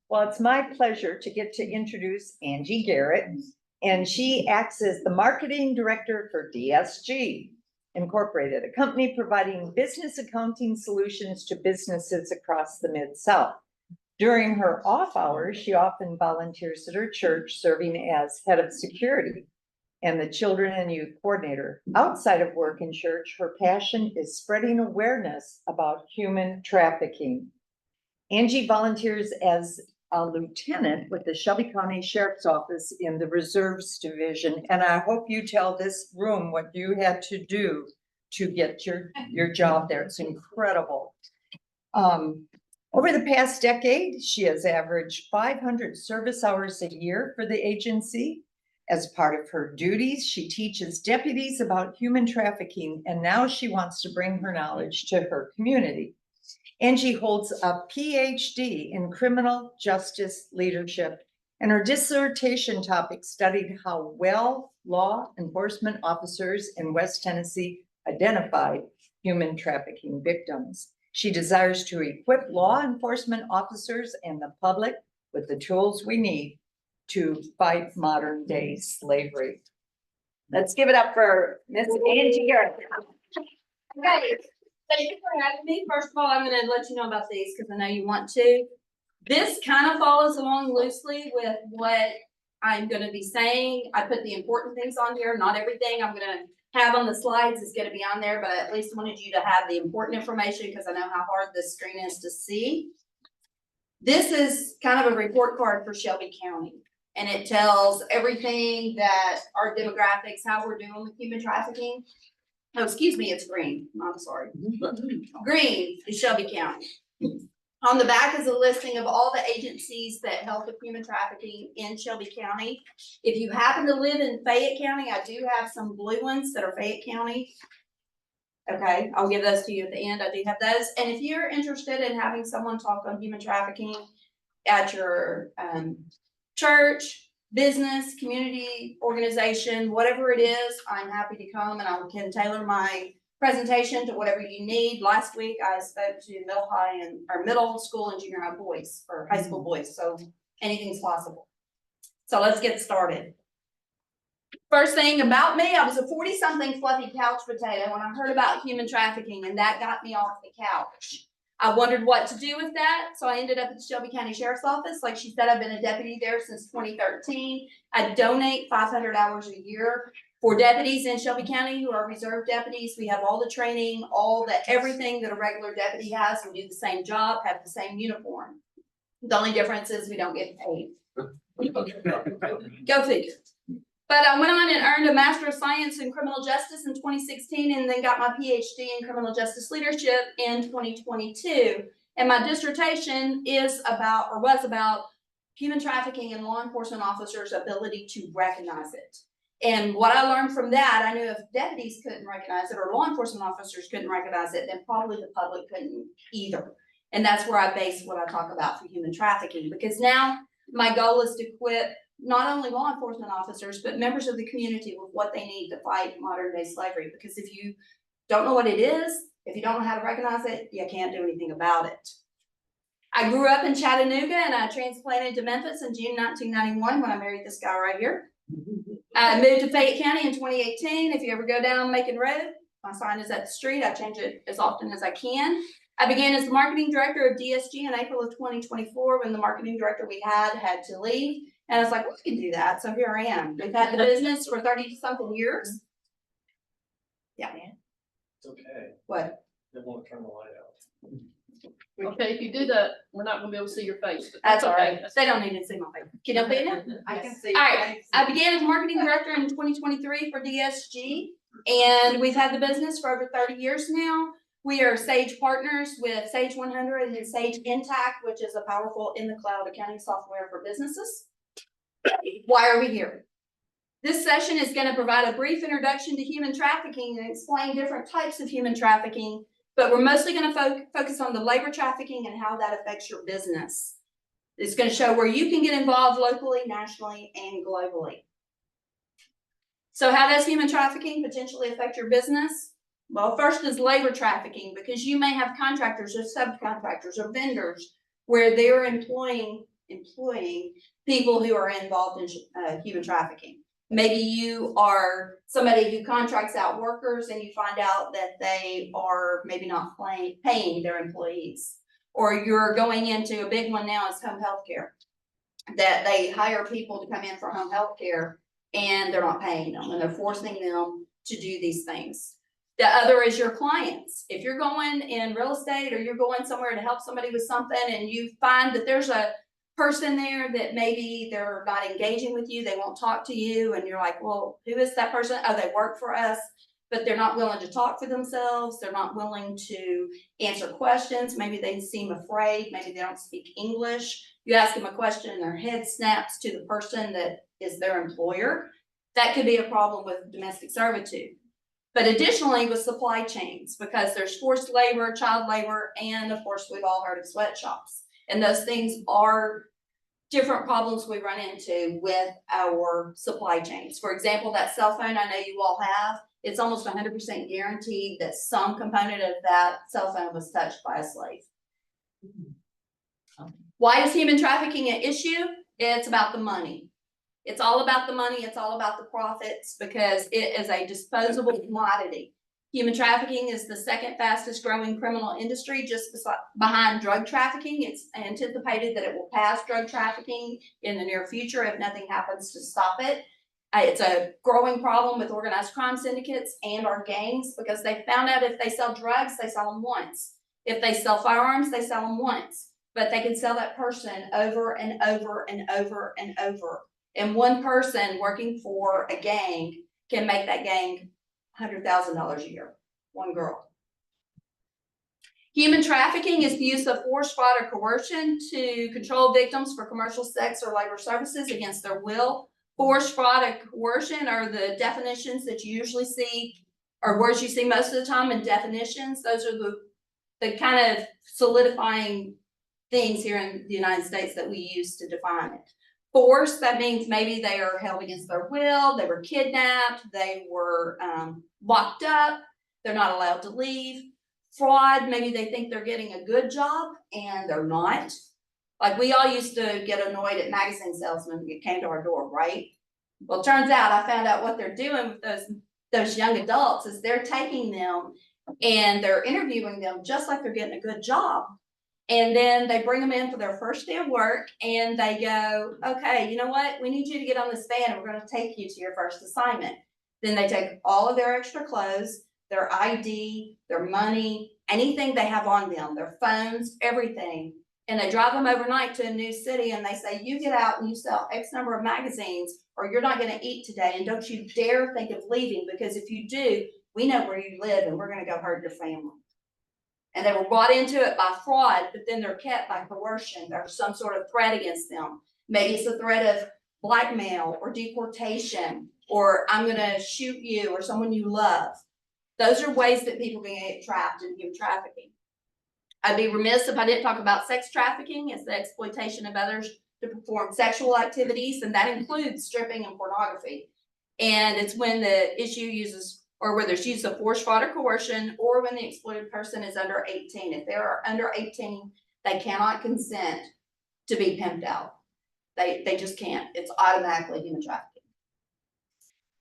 Well, it's my pleasure to get to introduce Angie Garrett, and she acts as the marketing director for DSG Incorporated, a company providing business accounting solutions to businesses across the Mid-South. During her off hours, she often volunteers at her church, serving as head of security and the children and youth coordinator. Outside of work in church, her passion is spreading awareness about human trafficking. Angie volunteers as a lieutenant with the Shelby County Sheriff's Office in the Reserves Division. And I hope you tell this room what you had to do to get your job there. It's incredible. Over the past decade, she has averaged 500 service hours a year for the agency. As part of her duties, she teaches deputies about human trafficking, and now she wants to bring her knowledge to her community. Angie holds a PhD in criminal justice leadership, and her dissertation topic studied how well law enforcement officers in West Tennessee identified human trafficking victims. She desires to equip law enforcement officers and the public with the tools we need to fight modern day slavery. Let's give it up for Miss Angie Garrett. Okay, thank you for having me. First of all, I'm going to let you know about these because I know you want to. This kind of follows along loosely with what I'm going to be saying. I put the important things on here. Not everything I'm going to have on the slides is going to be on there, but I at least wanted you to have the important information because I know how hard this screen is to see. This is kind of a report card for Shelby County. And it tells everything that our demographics, how we're doing with human trafficking. Oh, excuse me, it's green. I'm sorry. Green is Shelby County. On the back is a listing of all the agencies that help with human trafficking in Shelby County. If you happen to live in Fayette County, I do have some blue ones that are Fayette County. Okay, I'll give those to you at the end. I do have those. And if you're interested in having someone talk on human trafficking at your church, business, community, organization, whatever it is, I'm happy to come and I can tailor my presentation to whatever you need. Last week, I spoke to middle school and junior high boys or high school boys. So anything's possible. So let's get started. First thing about me, I was a 40-something fluffy couch potato when I heard about human trafficking, and that got me off the couch. I wondered what to do with that, so I ended up at the Shelby County Sheriff's Office. Like she said, I've been a deputy there since 2013. I donate 500 hours a year for deputies in Shelby County who are reserve deputies. We have all the training, everything that a regular deputy has. We do the same job, have the same uniform. The only difference is we don't get paid. Go figure. But I went on and earned a Master of Science in Criminal Justice in 2016 and then got my PhD in Criminal Justice Leadership in 2022. And my dissertation was about human trafficking and law enforcement officers' ability to recognize it. And what I learned from that, I knew if deputies couldn't recognize it or law enforcement officers couldn't recognize it, then probably the public couldn't either. And that's where I base what I talk about for human trafficking, because now my goal is to equip not only law enforcement officers, but members of the community with what they need to fight modern day slavery. Because if you don't know what it is, if you don't know how to recognize it, you can't do anything about it. I grew up in Chattanooga and I transplanted to Memphis in June 1991 when I married this guy right here. I moved to Fayette County in 2018. If you ever go down Macon Road, my sign is at the street. I change it as often as I can. I began as the marketing director of DSG in April of 2024 when the marketing director we had to leave. And I was like, well, we can do that. So here I am. We've had the business for 30-something years. Yeah. It's okay. What? They won't turn the light out. Okay, if you do that, we're not gonna be able to see your face. That's all right. They don't need to see my face. Can you see it now? I can see. All right. I began as marketing director in 2023 for DSG, and we've had the business for over 30 years now. We are Sage partners with Sage 100 and Sage Intact, which is a powerful in-the-cloud accounting software for businesses. Why are we here? This session is going to provide a brief introduction to human trafficking and explain different types of human trafficking, but we're mostly going to focus on the labor trafficking and how that affects your business. It's going to show where you can get involved locally, nationally, and globally. So how does human trafficking potentially affect your business? Well, first is labor trafficking, because you may have contractors or subcontractors or vendors where they're employing people who are involved in human trafficking. Maybe you are somebody who contracts out workers and you find out that they are maybe not paying their employees. Or you're going into a big one now is home health care. That they hire people to come in for home health care and they're not paying them and they're forcing them to do these things. The other is your clients. If you're going in real estate or you're going somewhere to help somebody with something and you find that there's a person there that maybe they're not engaging with you, they won't talk to you, and you're like, well, who is that person? Oh, they work for us, but they're not willing to talk for themselves. They're not willing to answer questions. Maybe they seem afraid. Maybe they don't speak English. You ask them a question and their head snaps to the person that is their employer. That could be a problem with domestic servitude. But additionally with supply chains, because there's forced labor, child labor, and of course, we've all heard of sweatshops. And those things are different problems we run into with our supply chains. For example, that cell phone I know you all have, it's almost 100% guaranteed that some component of that cell phone was touched by a slave. Why is human trafficking an issue? It's about the money. It's all about the money. It's all about the profits because it is a disposable commodity. Human trafficking is the second fastest growing criminal industry, just behind drug trafficking. It's anticipated that it will pass drug trafficking in the near future if nothing happens to stop it. It's a growing problem with organized crime syndicates and our gangs because they found out if they sell drugs, they sell them once. If they sell firearms, they sell them once. But they can sell that person over and over and over and over. And one person working for a gang can make that gang $100,000 a year, one girl. Human trafficking is the use of force, fraud, or coercion to control victims for commercial sex or labor services against their will. Force, fraud, and coercion are the definitions that you usually see, or words you see most of the time in definitions. Those are the kind of solidifying things here in the United States that we use to define it. Force, that means maybe they are held against their will, they were kidnapped, they were locked up, they're not allowed to leave. Fraud, maybe they think they're getting a good job and they're not. Like we all used to get annoyed at magazine salesmen that came to our door, right? Well, it turns out I found out what they're doing with those young adults is they're taking them and they're interviewing them just like they're getting a good job. And then they bring them in for their first day of work and they go, okay, you know what? We need you to get on this van and we're going to take you to your first assignment. Then they take all of their extra clothes, their ID, their money, anything they have on them, their phones, everything. And they drive them overnight to a new city and they say, you get out and you sell X number of magazines or you're not going to eat today. And don't you dare think of leaving because if you do, we know where you live and we're going to go hurt your family. And they were brought into it by fraud, but then they're kept by coercion. There's some sort of threat against them. Maybe it's a threat of blackmail or deportation, or I'm going to shoot you or someone you love. Those are ways that people can get trapped in human trafficking. I'd be remiss if I didn't talk about sex trafficking. It's the exploitation of others to perform sexual activities, and that includes stripping and pornography. And it's when the issue uses or where there's use of force, fraud, or coercion, or when the exploited person is under 18. If they are under 18, they cannot consent to be pimped out. They just can't. It's automatically human trafficking.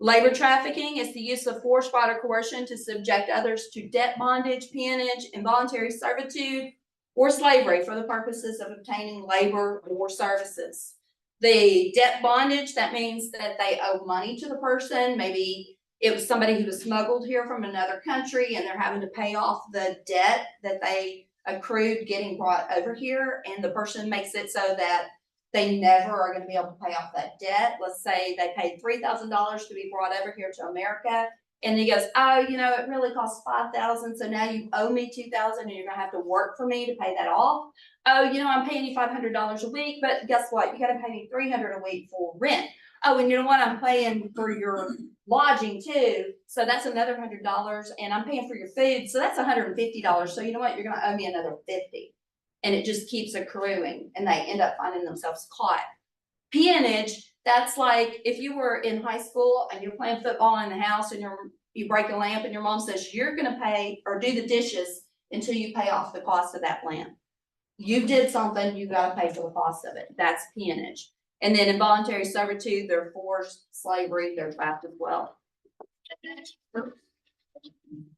Labor trafficking is the use of force, fraud, or coercion to subject others to debt bondage, peonage, involuntary servitude, or slavery for the purposes of obtaining labor or services. The debt bondage, that means that they owe money to the person. Maybe it was somebody who was smuggled here from another country and they're having to pay off the debt that they accrued getting brought over here. And the person makes it so that they never are going to be able to pay off that debt. Let's say they paid $3,000 to be brought over here to America. And he goes, oh, you know, it really costs $5,000. So now you owe me $2,000 and you're going to have to work for me to pay that off. Oh, you know, I'm paying you $500 a week, but guess what? You got to pay me $300 a week for rent. Oh, and you know what? I'm paying for your lodging too. So that's another $100 and I'm paying for your food. So that's $150. So you know what? You're going to owe me another $50. And it just keeps accruing and they end up finding themselves caught. Peonage, that's like if you were in high school and you're playing football in the house and you break a lamp and your mom says you're going to pay or do the dishes until you pay off the cost of that lamp. You did something, you gotta pay for the cost of it. That's peonage. And then involuntary servitude, they're forced slavery, they're trapped as well.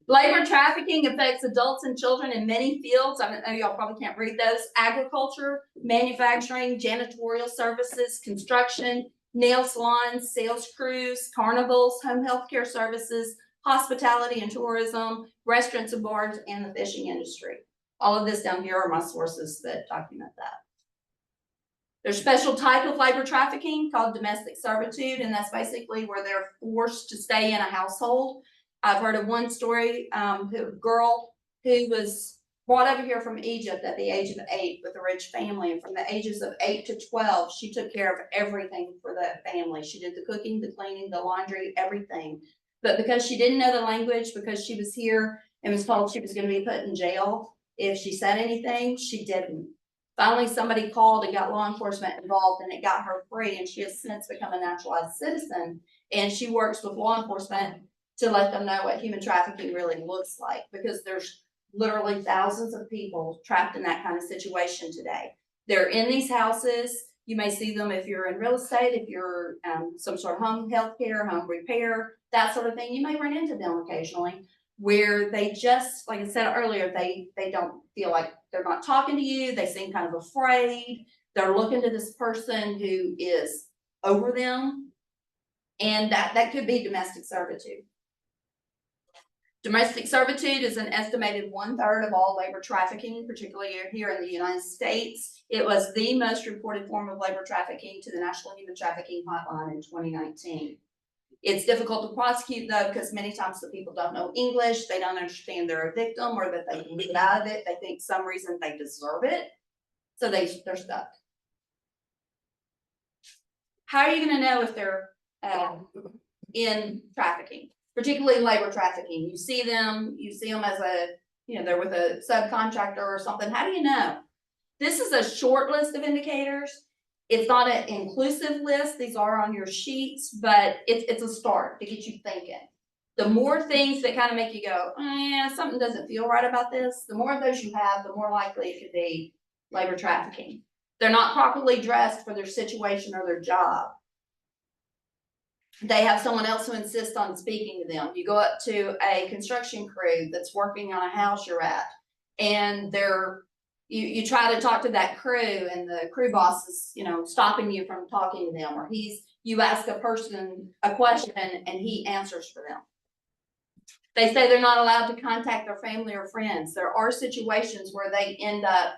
Labor trafficking affects adults and children in many fields. I know y'all probably can't read those. Agriculture, manufacturing, janitorial services, construction, nail salons, sales crews, carnivals, home health care services, hospitality and tourism, restaurants and bars, and the fishing industry. All of this down here are my sources that document that. There's a special type of labor trafficking called domestic servitude, and that's basically where they're forced to stay in a household. I've heard of one story, a girl who was brought over here from Egypt at the age of 8 with a rich family, and from the ages of 8 to 12, she took care of everything for that family. She did the cooking, the cleaning, the laundry, everything. But because she didn't know the language, because she was here and was told she was going to be put in jail if she said anything, she didn't. Finally, somebody called and got law enforcement involved, and it got her free, and she has since become a naturalized citizen, and she works with law enforcement to let them know what human trafficking really looks like, because there's literally thousands of people trapped in that kind of situation today. They're in these houses. You may see them if you're in real estate, if you're some sort of home health care, home repair, that sort of thing. You may run into them occasionally, where they just, like I said earlier, they don't feel like they're not talking to you. They seem kind of afraid. They're looking to this person who is over them. And that could be domestic servitude. Domestic servitude is an estimated 1/3 of all labor trafficking, particularly here in the United States. It was the most reported form of labor trafficking to the National Human Trafficking Hotline in 2019. It's difficult to prosecute though, because many times the people don't know English, they don't understand they're a victim or that they can get out of it. They think some reason they deserve it. So they're stuck. How are you gonna know if they're in trafficking, particularly labor trafficking? You see them as they're with a subcontractor or something. How do you know? This is a short list of indicators. It's not an inclusive list. These are on your sheets, but it's a start to get you thinking. The more things that kind of make you go, yeah, something doesn't feel right about this, the more of those you have, the more likely it could be labor trafficking. They're not properly dressed for their situation or their job. They have someone else who insists on speaking to them. You go up to a construction crew that's working on a house you're at, and you try to talk to that crew, and the crew boss is, stopping you from talking to them, or you ask a person a question and he answers for them. They say they're not allowed to contact their family or friends. There are situations where they end up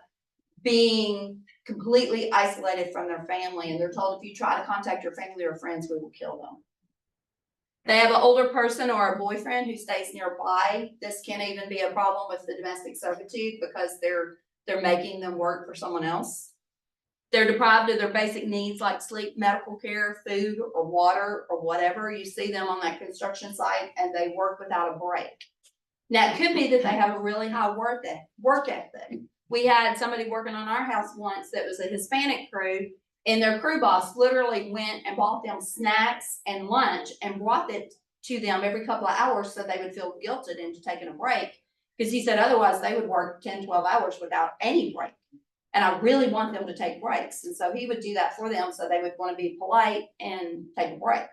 being completely isolated from their family, and they're told, if you try to contact your family or friends, we will kill them. They have an older person or a boyfriend who stays nearby. This can even be a problem with the domestic servitude, because they're making them work for someone else. They're deprived of their basic needs like sleep, medical care, food, or water, or whatever. You see them on that construction site and they work without a break. Now, it could be that they have a really high work ethic. We had somebody working on our house once that was a Hispanic crew, and their crew boss literally went and bought them snacks and lunch and brought it to them every couple of hours so they would feel guilted into taking a break. Because he said otherwise they would work 10, 12 hours without any break. And I really want them to take breaks. And so he would do that for them so they would want to be polite and take a break.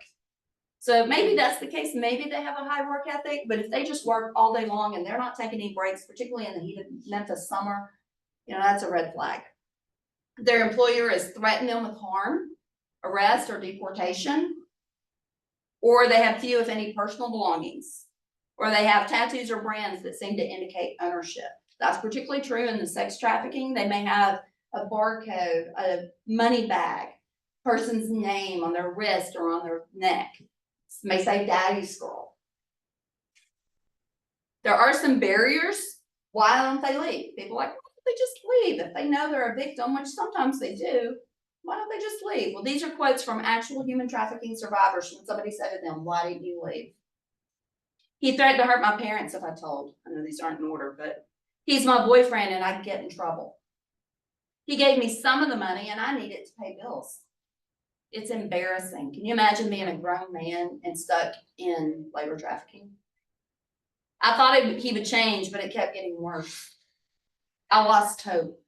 So maybe that's the case. Maybe they have a high work ethic, but if they just work all day long and they're not taking any breaks, particularly in the heat of Memphis summer, that's a red flag. Their employer has threatened them with harm, arrest, or deportation, or they have few, if any, personal belongings, or they have tattoos or brands that seem to indicate ownership. That's particularly true in the sex trafficking. They may have a barcode, a money bag, person's name on their wrist or on their neck. It may say daddy's girl. There are some barriers. Why don't they leave? People are like, why don't they just leave? If they know they're a victim, which sometimes they do, why don't they just leave? Well, these are quotes from actual human trafficking survivors when somebody said to them, why didn't you leave? He threatened to hurt my parents if I told. I know these aren't in order, but he's my boyfriend and I'd get in trouble. He gave me some of the money and I need it to pay bills. It's embarrassing. Can you imagine being a grown man and stuck in labor trafficking? I thought he would change, but it kept getting worse. I lost hope.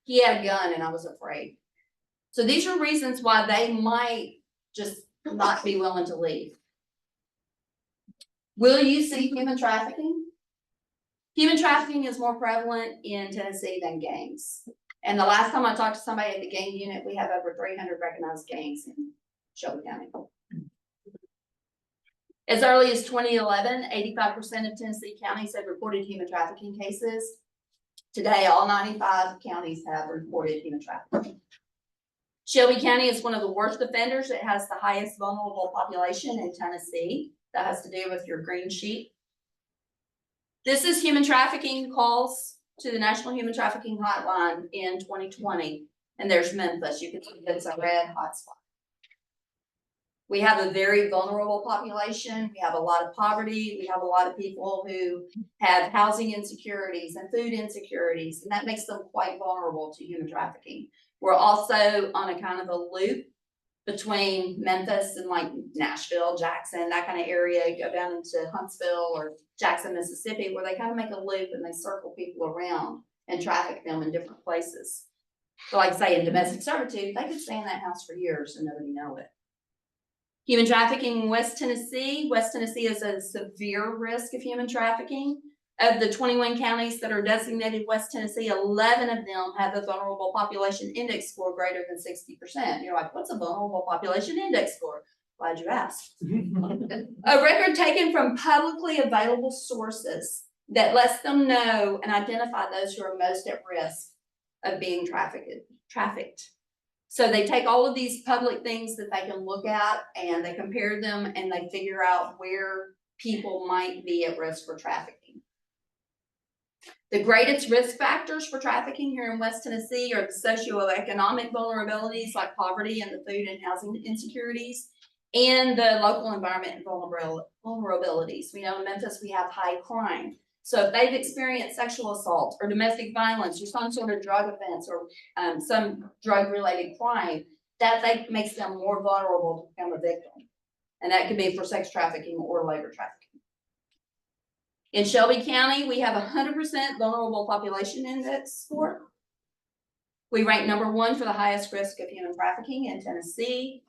He had a gun and I was afraid. So these are reasons why they might just not be willing to leave. Will you see human trafficking? Human trafficking is more prevalent in Tennessee than gangs. And the last time I talked to somebody at the gang unit, we have over 300 recognized gangs in Shelby County. As early as 2011, 85% of Tennessee counties have reported human trafficking cases. Today, all 95 counties have reported human trafficking. Shelby County is one of the worst offenders. It has the highest vulnerable population in Tennessee. That has to do with your green sheet. This is human trafficking calls to the National Human Trafficking Hotline in 2020. And there's Memphis. You can see that's a red hotspot. We have a very vulnerable population. We have a lot of poverty. We have a lot of people who have housing insecurities and food insecurities, and that makes them quite vulnerable to human trafficking. We're also on a kind of a loop between Memphis and like Nashville, Jackson, that kind of area. You go down into Huntsville or Jackson, Mississippi, where they kind of make a loop and they circle people around and traffic them in different places. So like say in domestic servitude, they could stay in that house for years and nobody know it. Human trafficking in West Tennessee. West Tennessee is a severe risk of human trafficking. Of the 21 counties that are designated West Tennessee, 11 of them have a vulnerable population index score greater than 60%. You're like, what's a vulnerable population index score? Glad you asked. A record taken from publicly available sources that lets them know and identify those who are most at risk of being trafficked. So they take all of these public things that they can look at and they compare them and they figure out where people might be at risk for trafficking. The greatest risk factors for trafficking here in West Tennessee are the socioeconomic vulnerabilities like poverty and the food and housing insecurities, and the local environment and vulnerabilities. We know in Memphis we have high crime. So if they've experienced sexual assault or domestic violence or some sort of drug offense or some drug-related crime, that makes them more vulnerable to become a victim. And that could be for sex trafficking or labor trafficking. In Shelby County, we have 100% vulnerable population index score. We rank #1 for the highest risk of human trafficking in Tennessee.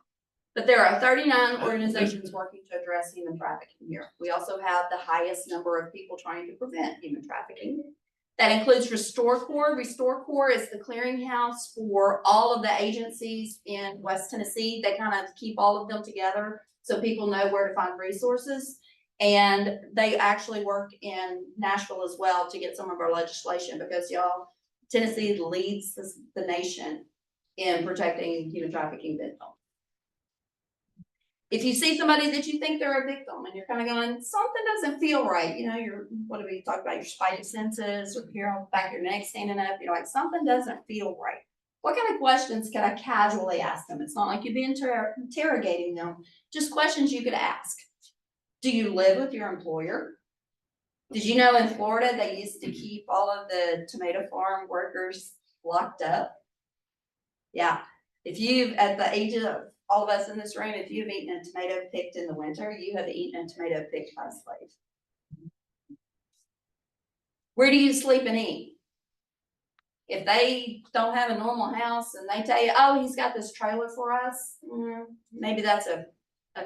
But there are 39 organizations working to address human trafficking here. We also have the highest number of people trying to prevent human trafficking. That includes Restore Corps. Restore Corps is the clearinghouse for all of the agencies in West Tennessee. They kind of keep all of them together so people know where to find resources. And they actually work in Nashville as well to get some of our legislation because y'all, Tennessee leads the nation in protecting human trafficking victims. If you see somebody that you think they're a victim and you're kind of going, something doesn't feel right, you know, what do we talk about, your spidey senses or here on the back of your neck standing up, you're like, something doesn't feel right. What kind of questions can I casually ask them? It's not like you'd be interrogating them, just questions you could ask. Do you live with your employer? Did you know in Florida, they used to keep all of the tomato farm workers locked up? Yeah, if you, at the age of all of us in this room, if you've eaten a tomato picked in the winter, you have eaten a tomato picked by a slave. Where do you sleep and eat? If they don't have a normal house and they tell you, oh, he's got this trailer for us, maybe that's a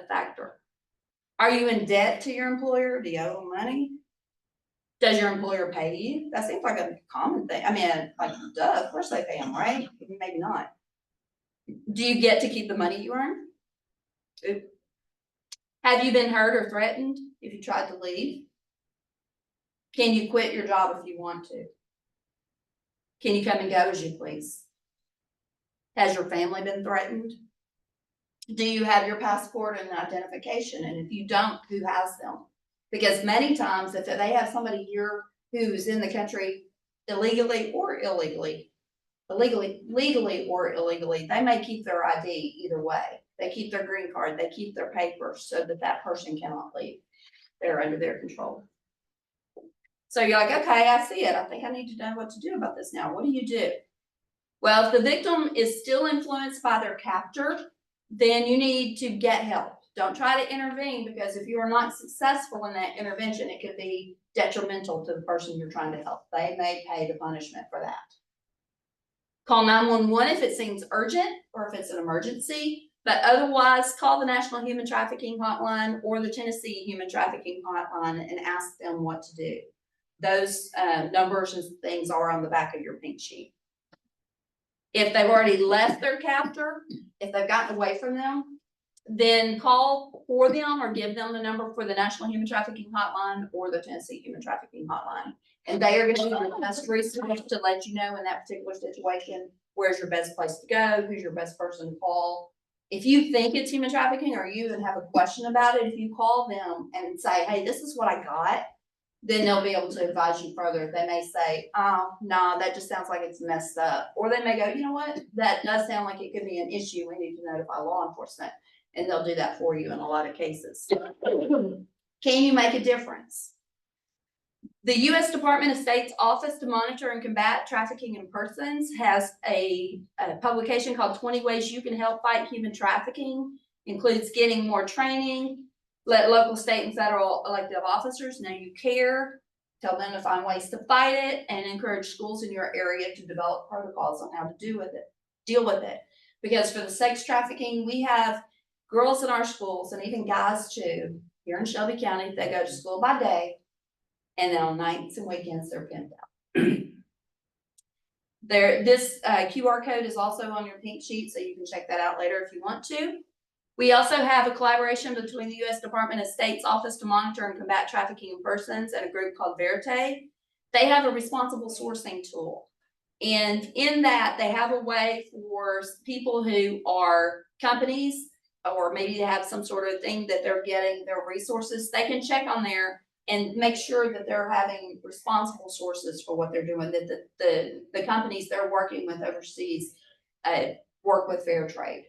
factor. Are you in debt to your employer? Do you owe them money? Does your employer pay you? That seems like a common thing. I mean, like, duh, of course they pay them, right? Maybe not. Do you get to keep the money you earn? Have you been hurt or threatened if you tried to leave? Can you quit your job if you want to? Can you come and go as you please? Has your family been threatened? Do you have your passport and identification? And if you don't, who has them? Because many times if they have somebody here who's in the country illegally or illegally, legally or illegally, they may keep their ID either way. They keep their green card, they keep their papers so that that person cannot leave. They're under their control. So you're like, okay, I see it. I think I need to know what to do about this now. What do you do? Well, if the victim is still influenced by their captor, then you need to get help. Don't try to intervene because if you are not successful in that intervention, it could be detrimental to the person you're trying to help. They may pay the punishment for that. Call 911 if it seems urgent or if it's an emergency. But otherwise, call the National Human Trafficking Hotline or the Tennessee Human Trafficking Hotline and ask them what to do. Those numbers and things are on the back of your pink sheet. If they've already left their captor, if they've gotten away from them, then call for them or give them the number for the National Human Trafficking Hotline or the Tennessee Human Trafficking Hotline. And they are going to be the best resource to let you know in that particular situation, where's your best place to go, who's your best person to call. If you think it's human trafficking or you even have a question about it, if you call them and say, hey, this is what I got, then they'll be able to advise you further. They may say, oh, no, that just sounds like it's messed up. Or they may go, you know what, that does sound like it could be an issue. We need to notify law enforcement. And they'll do that for you in a lot of cases. Can you make a difference? The U.S. Department of State's Office to Monitor and Combat Trafficking in Persons has a publication called 20 Ways You Can Help Fight Human Trafficking. Includes getting more training, let local, state, and federal elected officers know you care, tell them to find ways to fight it, and encourage schools in your area to develop protocols on how to deal with it. Because for the sex trafficking, we have girls in our schools, and even guys too, here in Shelby County, they go to school by day, and then on nights and weekends, they're pimped out. This QR code is also on your pink sheet, so you can check that out later if you want to. We also have a collaboration between the U.S. Department of State's Office to Monitor and Combat Trafficking in Persons and a group called Verite. They have a responsible sourcing tool. And in that, they have a way for people who are companies, or maybe they have some sort of thing that they're getting their resources, they can check on there and make sure that they're having responsible sources for what they're doing, that the companies they're working with overseas work with fair trade.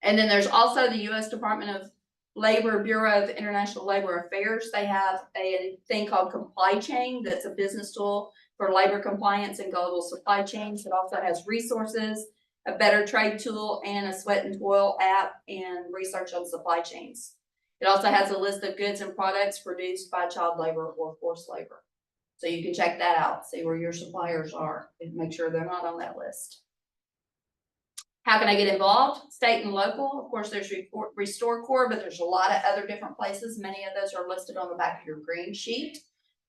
And then there's also the U.S. Department of Labor Bureau of International Labor Affairs. They have a thing called Comply Chain that's a business tool for labor compliance and global supply chains. It also has resources, a better trade tool, and a sweat and toil app and research on supply chains. It also has a list of goods and products produced by child labor or forced labor. So you can check that out, see where your suppliers are, and make sure they're not on that list. How can I get involved? State and local. Of course, there's Restore Corps, but there's a lot of other different places. Many of those are listed on the back of your green sheet.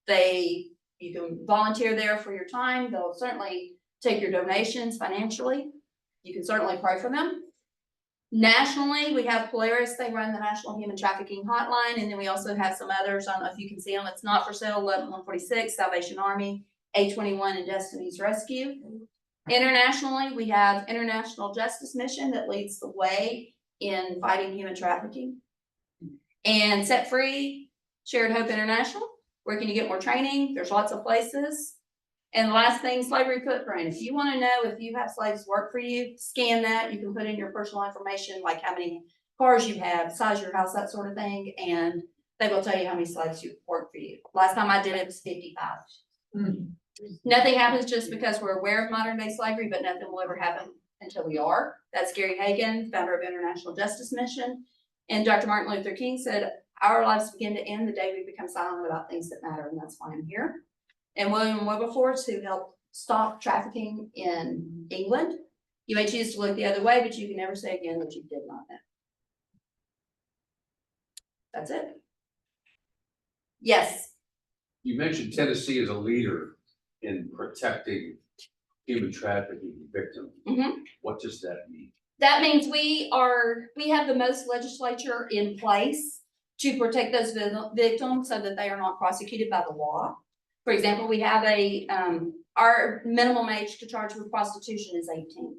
You can volunteer there for your time. They'll certainly take your donations financially. You can certainly pray for them. Nationally, we have Polaris. They run the National Human Trafficking Hotline. And then we also have some others. I don't know if you can see them. It's Not for Sale, 11146, Salvation Army, A21, and Destiny's Rescue. Internationally, we have International Justice Mission that leads the way in fighting human trafficking. And Set Free, Shared Hope International. Where can you get more training? There's lots of places. And the last thing, Slavery Footprint. If you want to know if you have slaves work for you, scan that. You can put in your personal information, like how many cars you have, size of your house, that sort of thing. And they will tell you how many slaves you work for you. Last time I did it was 55. Nothing happens just because we're aware of modern day slavery, but nothing will ever happen until we are. That's Gary Hagan, founder of International Justice Mission. And Dr. Martin Luther King said, our lives begin to end the day we become silent about things that matter, and that's why I'm here. And William Wilberforce, who helped stop trafficking in England. You may choose to look the other way, but you can never say again that you did not know. That's it. Yes. You mentioned Tennessee as a leader in protecting human trafficking victims. Mm-hmm. What does that mean? That means we have the most legislature in place to protect those victims so that they are not prosecuted by the law. For example, we have our minimum age to charge with prostitution is 18.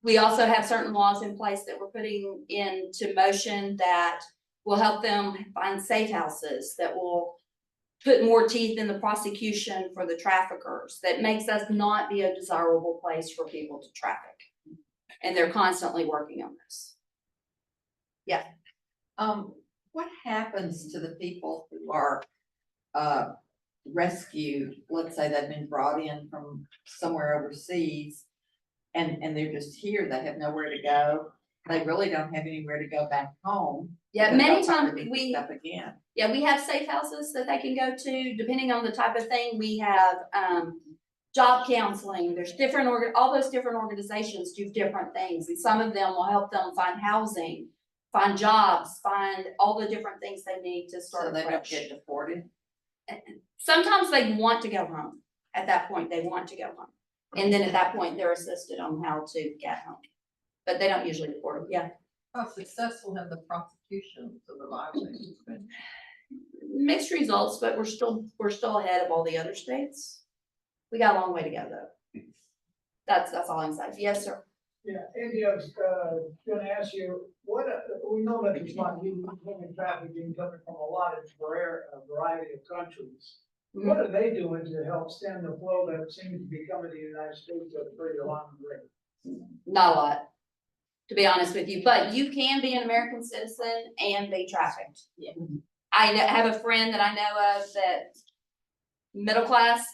We also have certain laws in place that we're putting into motion that will help them find safe houses, that will put more teeth in the prosecution for the traffickers, that makes us not be a desirable place for people to traffic. And they're constantly working on this. Yeah. What happens to the people who are rescued? Let's say they've been brought in from somewhere overseas and they're just here, they have nowhere to go. They really don't have anywhere to go back home. Yeah, many times we have safe houses that they can go to, depending on the type of thing. We have job counseling, there's different all those different organizations do different things, and some of them will help them find housing, find jobs, find all the different things they need to So start they don't fresh. get deported. Sometimes they want to go home. At that point, they want to go home. And then at that point, they're assisted on how to get home. But they don't usually deport them, yeah. How successful have the prosecutions of the violations been? Mixed results, but we're still ahead of all the other states. We got a long way to go though. That's all I'm saying. Yes, sir. Yeah, Andy, I was, gonna ask you, what, we know that there's a lot of human trafficking coming from a lot of variety of countries. What are they doing to help stem the flow that seems to be coming to the United States at a pretty alarming rate? Not a lot, to be honest with you, but you can be an American citizen and be trafficked. Yeah. I have a friend that I know of that middle class